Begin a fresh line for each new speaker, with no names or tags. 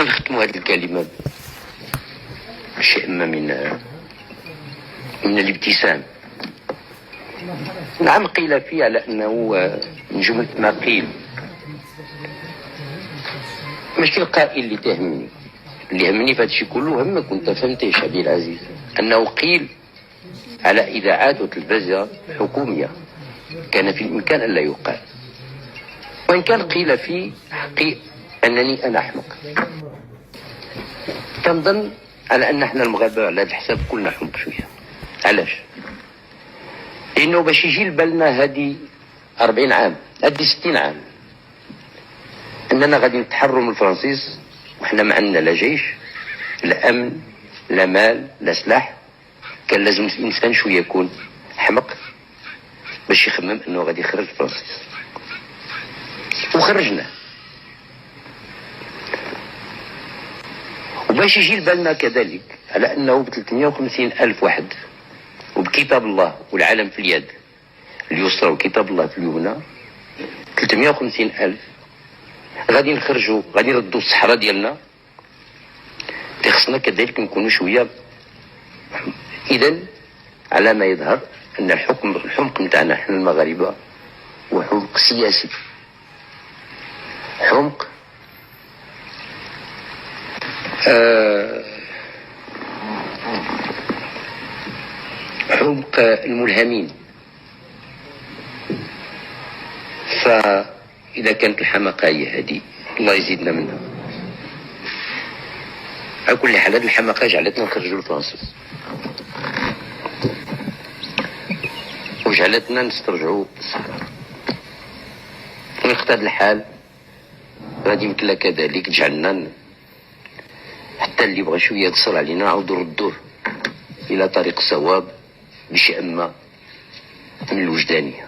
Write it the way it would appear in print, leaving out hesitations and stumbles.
نختم هذه الكلمة بشيء ما من الابتسام. نعم، قيل فيه على أنه من جملة ما قيل، ماشي القائل اللي تهمني، اللي همني فهادشي كله همك وانت فهمتيش عبد العزيز، أنه قيل على إذاعات وتلفزيون حكومية كان في الإمكان أن لا يقال، وإن كان قيل في حقي أنني أنا أحمق. كنظن على أن احنا المغاربة على هذا الحساب كلنا حمق شوية. علاش؟ لأنه باش يجي لبالنا هذه 40 عام، هذه 60 عام، أننا غادي نتحرروا من الفرنسيس وحنا ما عندنا لا جيش لا أمن لا مال لا سلاح. كان لازم الإنسان شوية يكون حمق باش يخمم أنه غادي يخرج الفرنسيس، وخرجنا. وباش يجي لبالنا كذلك على أنه ب 350 ألف واحد وبكتاب الله والعالم في اليد اليسرى وكتاب الله في اليمنى، 350 ألف غادي نخرجوا، غادي نردوا الصحراء ديالنا. خصنا كذلك نكونوا شويه. اذا على ما يظهر ان الحمق نتاعنا احنا المغاربه هو حمق سياسي، حمق حمق الملهمين. فإذا كانت الحماقة هي هذه الله يزيدنا منها. على كل حال هذه الحماقة جعلتنا نخرجوا الفرنسيس وجعلتنا نسترجعوا الصحراء. ونقتضي الحال غادي يمكن كذلك جعلنا حتى اللي بغى شوية يتصل علينا نعاودوا نردوه إلى طريق الصواب بشيء ما من الوجدانية.